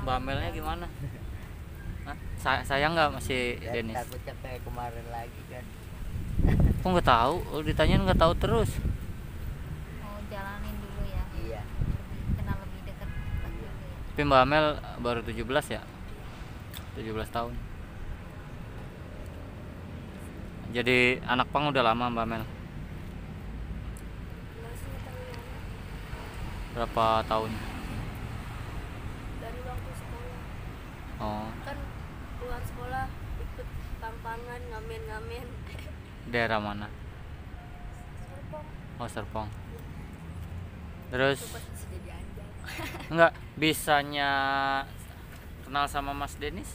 Mbak Amelnya gimana? Hah? Sayang nggak masih Dan Dennis? takutnya kayak kemarin lagi kan. Kok nggak tahu? Oh, ditanyain nggak tahu terus. Mau jalanin dulu ya, Iya. lebih kenal lebih dekat lagi dulu ya. Tapi Mbak Amel baru 17 ya? 17 tahun. Jadi anak pang udah lama Mbak Amel? Masih terlalu lama Berapa tahun? dari waktu sekolah. Oh, Kan pulang sekolah ikut pang-pangan, ngamen-ngamen. daerah mana? Serpong. Oh, Serpong. Terus Itu pasti jadi anjal. enggak bisanya kenal sama Mas Denis?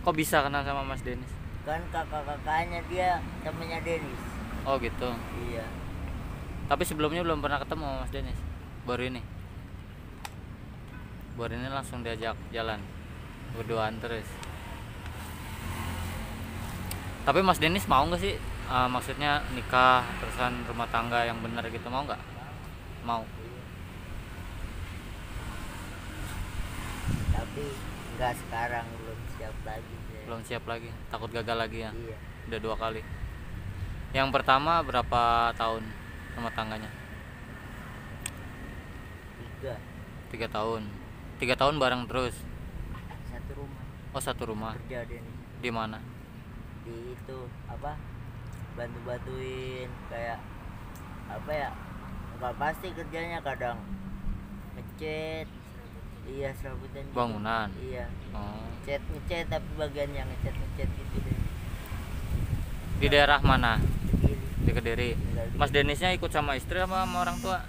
Kok bisa kenal sama Mas Denis? Kan kakak-kakaknya dia temennya Dennis. Oh gitu. Iya. Tapi sebelumnya belum pernah ketemu sama Mas Denis. Baru ini. Baru ini langsung diajak jalan. Berduaan terus. Tapi Mas Denis mau nggak sih? Maksudnya nikah terusan rumah tangga yang benar gitu, mau nggak? Mau. Tapi nggak sekarang, belum siap lagi saya. Belum siap lagi. Takut gagal lagi ya. Iya. Udah 2 kali. Yang pertama berapa tahun rumah tangganya? 3. 3 tahun. 3 tahun bareng terus. Satu rumah Oh, satu rumah. kerja Dennis. Di mana? Di itu apa, bantu-bantuin kayak apa ya, nggak pasti kerjanya, kadang ngecat. Iya, serabutan juga. Bangunan. Iya, Oh. ngecat tapi bagian yang ngecat gitu deh. Di daerah mana? Sendiri. Di Kediri. Tinggal di- Mas Denisnya ikut sama istri apa sama orang tua?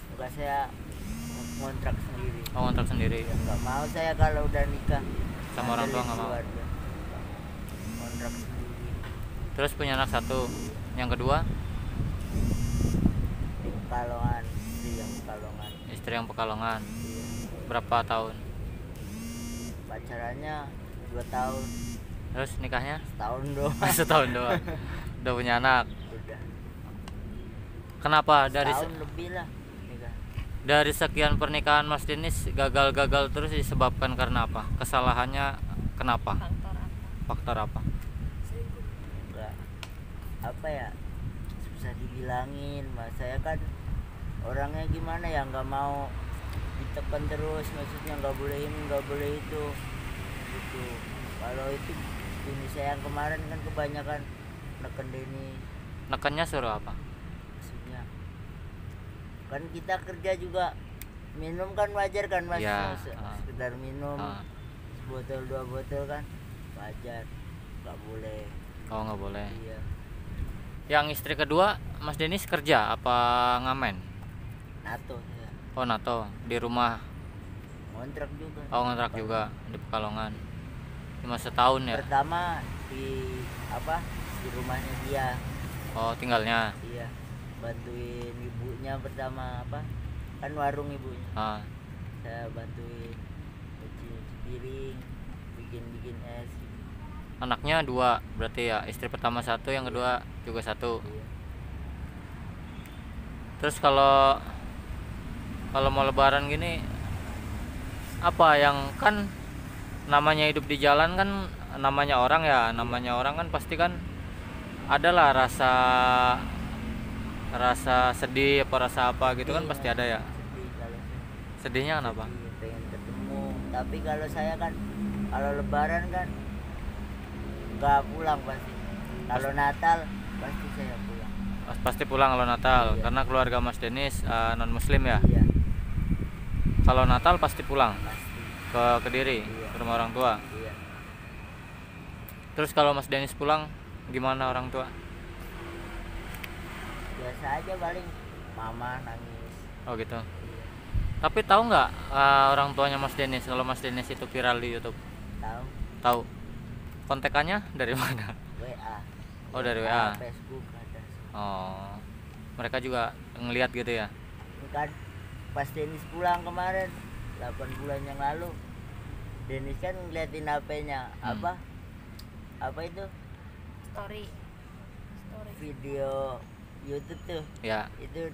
Enggak, saya ngontrak sendiri. Oh, kontrak sendiri. Ya, nggak mau saya kalau udah nikah Sama orang tua ngandelin nggak mau. keluarga. Kontrak sendiri Terus punya anak satu. Yang kedua, di Pekalongan, di yang Pekalongan. istri yang Pekalongan. Iya. Berapa tahun? Pacarannya 2 tahun, Terus nikahnya? setahun doang. Setahun doang. Udah punya anak. Udah Kenapa setahun lebih lah nikah. dari sekian pernikahan Mas Denis gagal-gagal terus disebabkan karena apa? Kesalahannya kenapa? Faktor apa? Faktor apa? Selingkuh. Enggak, apa ya, susah dibilangin, mas. Saya kan orangnya gimana ya, nggak mau ditekan terus, maksudnya nggak boleh ini nggak boleh itu gitu. Kalau itu ini saya yang kemarin kan kebanyakan neken Denny, Nekannya suruh apa? maksudnya kan kita kerja juga, minum kan wajar kan mas. Ya, Sekedar minum Ah. botol 2 botol kan wajar, nggak boleh. Oh, nggak boleh. Iya, Yang istri kedua Mas Denis kerja apa ngamen? NATO saya Oh, nato di rumah. ngontrak juga. Oh, ngontrak juga di Pekalongan. Cuma setahun ya? Pertama di apa, di rumahnya dia. Oh, tinggalnya. Iya, bantuin ibunya pertama, apa kan warung ibunya, Ah, saya bantuin cuci piring, bikin es. anaknya 2 berarti ya. Istri pertama 1, yang kedua juga 1. Iya. Terus kalau mau lebaran gini, apa yang kan namanya hidup di jalan kan, namanya orang ya, namanya orang kan pasti kan adalah rasa sedih apa rasa apa gitu kan, Iya, pasti ada ya. sedih kalau saya. Sedihnya kenapa? Sedih, pengen ketemu, tapi kalau saya kan kalau lebaran kan nggak pulang pasti. Kalau Natal pasti saya pulang. Pasti pulang kalau Natal. Iya. Karena keluarga Mas Denis non muslim ya. Iya, Kalau Natal pasti pulang pasti. ke Kediri, Iya. ke rumah orang tua. Iya. Terus kalau Mas Denis pulang gimana orang tua? Biasa aja, paling mama nangis. Oh gitu. Iya. Tapi tahu nggak orang tuanya Mas Denis kalau Mas Denis itu viral di YouTube? Tahu. Tahu. Kontekannya dari mana? WA. Oh, dari WA. Facebook ada. Oh. Mereka juga ngelihat gitu ya. Ini kan pas Dennis pulang kemarin 8 bulan yang lalu, Dennis kan ngeliatin HP-nya. Apa itu, Story. video YouTube tuh. Ya. Itu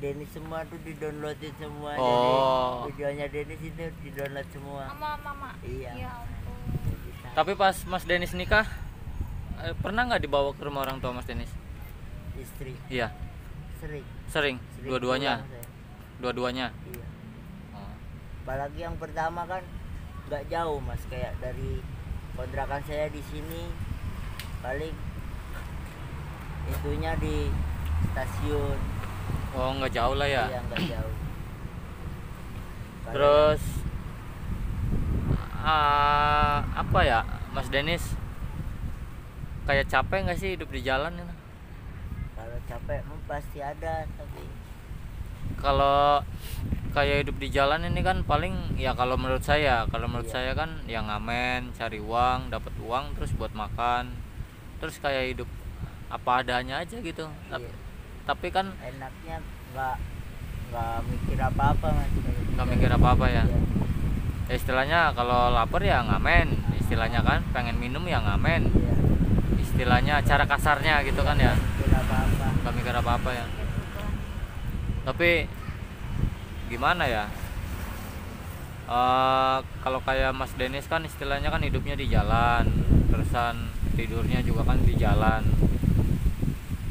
Denis semua tuh di-downloadin semua. Oh. Jadi videonya Denis itu di-download semua. Sama mama. Iya. Ya ampun. Kita Tapi pas Mas Denis nikah, pernah nggak dibawa ke rumah orang tua Mas Denis? istri Iya, sering. sering. Sering Dua-duanya. pulang saya. Dua-duanya. Iya. Oh. Apalagi yang pertama kan nggak jauh mas, kayak dari kontrakan saya di sini paling itunya di stasiun. Oh, nggak jauh lah ya. Iya nggak jauh. Kalau Terus apa ya, Mas Denis? Kayak capek nggak sih hidup di jalan ini? kalau capek mah pasti ada, tapi Kalau kayak hidup di jalan ini kan paling ya kalau menurut saya Iya. saya kan ya ngamen, cari uang, dapat uang terus buat makan. Terus kayak hidup apa adanya aja gitu. iya, Tapi kan enaknya nggak mikir apa-apa mas. nggak mikir apa-apa ya. Iya. Ya, istilahnya kalau lapar ya ngamen, istilahnya kan pengen minum ya ngamen. Iya. Istilahnya cara kasarnya gitu kan ya. Mikir apa-apa. Nggak mikir apa-apa ya. Kayak perubahan. Tapi gimana ya? Kalau kayak Mas Denis kan istilahnya kan hidupnya di jalan, terusan tidurnya juga kan di jalan.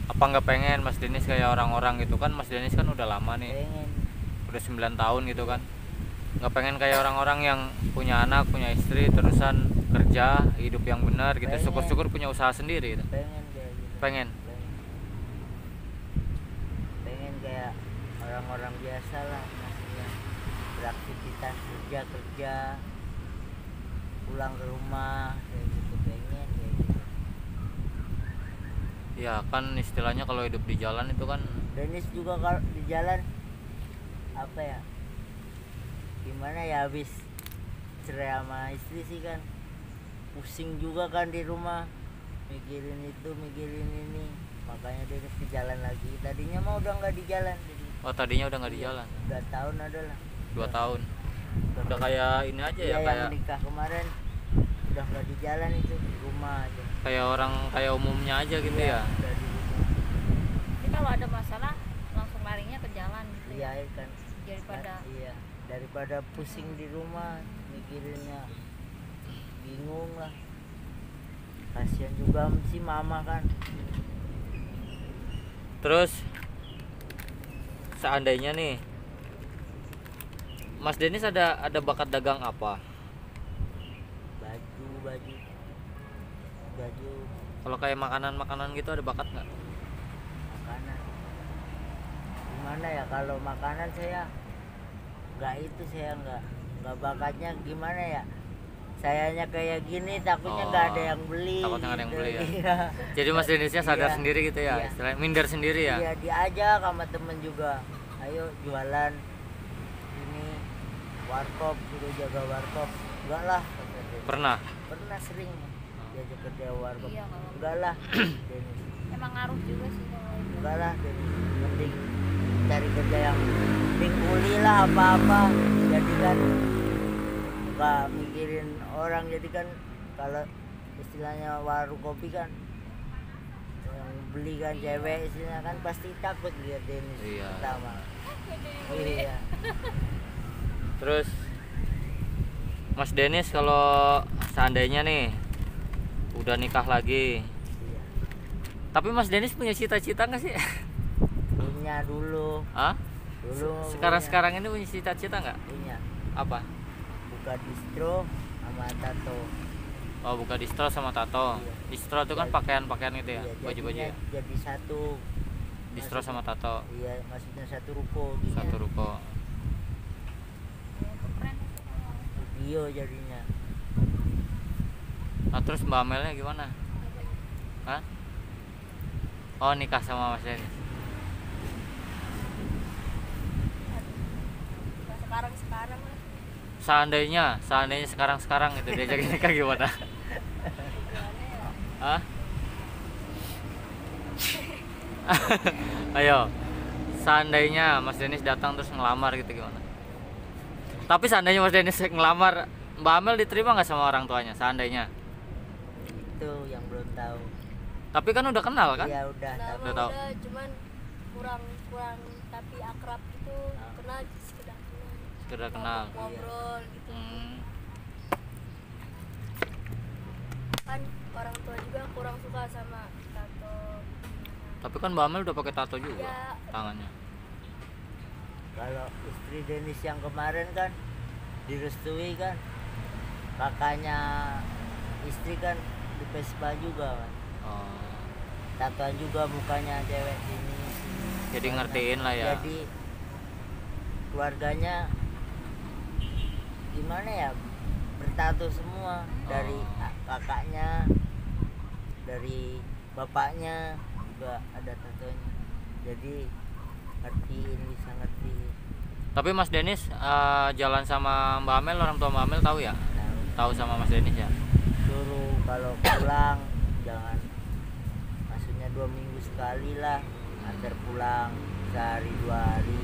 Apa nggak pengen Mas Denis kayak orang-orang gitu kan? Mas Denis kan udah lama nih, Pengen. udah 9 tahun gitu kan. Nggak pengen kayak orang-orang yang punya anak, punya istri, terusan kerja, hidup yang benar gitu. Pengen. Syukur-syukur punya usaha sendiri gitu. Pengen kayak gitu. Pengen. Pengen kayak orang-orang biasa lah, maksudnya beraktivitas kerja pulang ke rumah kayak gitu, pengen kayak gitu. Ya kan istilahnya kalau hidup di jalan itu kan Denis juga kalau di jalan apa ya, gimana ya, habis cerai sama istri sih kan pusing juga kan di rumah, mikirin itu mikirin ini, makanya Denis di jalan lagi. Tadinya mah udah nggak di jalan, jadi oh tadinya udah nggak di jalan. 2 tahun adalah 2 tahun. Udah kayak ini aja ya, yang kayak nikah kemarin udah nggak di jalan, itu di rumah aja. kayak orang kayak umumnya aja gitu Iya, ya. udah di rumah. Tapi kalau ada masalah langsung larinya ke jalan gitu Iya ya. kan. Daripada Iya, daripada pusing di rumah mikirinnya, bingung lah. Kasihan juga si mama kan. Terus seandainya nih Mas Denis ada bakat dagang apa? Baju Kalau kayak makanan gitu ada bakat nggak? makanan. Gimana ya, kalau makanan saya nggak bakatnya, gimana ya, sayanya kayak gini takutnya nggak ada yang beli. Takutnya nggak ada yang gitu. beli ya. Iya. Jadi Mas Denisnya sadar Iya. sendiri gitu ya, Iya. istilahnya minder sendiri ya. Iya, diajak sama temen juga, ayo jualan ini warkop, suruh jaga warkop. Enggak lah, kata dia. Pernah? Pernah sering diajak kerja warkop. Iya, kalau- Enggak lah, Denis. emang ngaruh juga sih kalau itu. Enggak lah, Denis. Mending cari kerja yang penting kuli lah, apa-apa. Jadi kan nggak mikirin orang, jadi kan kalau istilahnya warung kopi kan yang beli kan cewek, istilahnya kan pasti takut lihat Denis. Iya. Pertama. Iya. Terus Mas Denis kalau seandainya nih udah nikah lagi, Iya. tapi Mas Denis punya cita-cita nggak sih? Punya dulu. Hah? Dulu Sekarang ini punya cita-cita nggak? punya Apa? buka distro sama tato. Oh, buka distro sama tato. Iya. Distro itu kan pakaian-pakaian gitu ya, Iya, baju-baju jadinya ya. jadi satu. Distro sama tato, Iya, maksudnya satu ruko gitu. satu ruko. Ya, itu keren itu kalau Studio jadinya. Nah, terus Mbak Amelnya gimana? Hah? Oh, nikah sama Mas Denis. Nah, sekarang lah Seandainya sekarang itu diajak nikah gimana? Hah? Ayo, seandainya Mas Denis datang terus ngelamar gitu gimana? Tapi seandainya Mas Denis ngelamar, Mbak Amel diterima nggak sama orang tuanya? Seandainya. Itu yang belum tahu. Tapi kan udah kenal kan? Iya udah, nama tapi Udah tahu. udah cuman kurang tapi akrab gitu, Ah. kenal sekedar kenal, sekedar kenal. ngobrol gitu. Hmm. Kan orang tua juga kurang suka sama tato. Tapi kan Mbak Amel udah pakai tato juga Ya. tangannya. Kalau istri Denis yang kemarin kan direstui kan, kakaknya istri kan di Vespa juga kan, Oh. tatoan juga mukanya cewek sini. Jadi ngertiin lah ya. Jadi keluarganya gimana ya, bertato semua, dari Oh. kakaknya, dari bapaknya juga ada tatonya. Jadi ngertiin, bisa ngertiin. Tapi Mas Denis jalan sama Mbak Amel, orang tua Mbak Amel tahu ya? Tahu. Tahu sama Mas Denis ya? Suruh kalau pulang jangan, maksudnya 2 minggu sekali lah antar pulang, sehari 2 hari